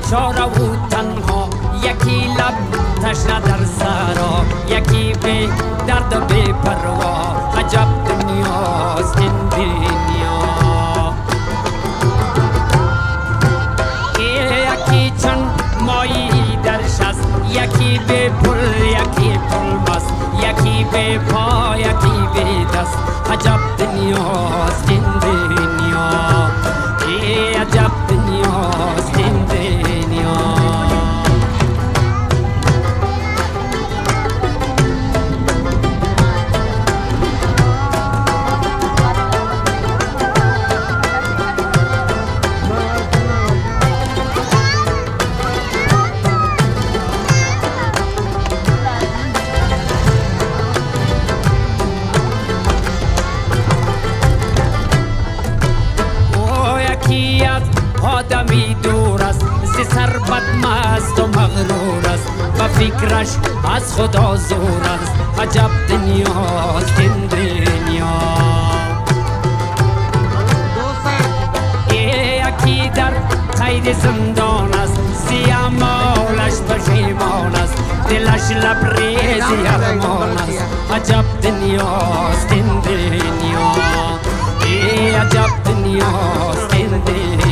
بیچاره و تنها، یکی لب تشنه در سرا، یکی بی درد و بی پروا. عجب دنیاست این دنیا. یکی چون مایی در شست، یکی بی پل یکی پل بست، یکی بی پا یکی بی دست. عجب دنیاست این دنیا. عجب دنیاست این دنیا. آدمی دور است، زی ثروت مست و مغرور است، و فکرش از خدا زور است. عجب دنیاست این دنیا. یکی در قید زندان است، زی اعمالش پشیمان است، دلش لبریزی ارمان است. عجب دنیاست این دنیا. عجب دنیاست این دنیا.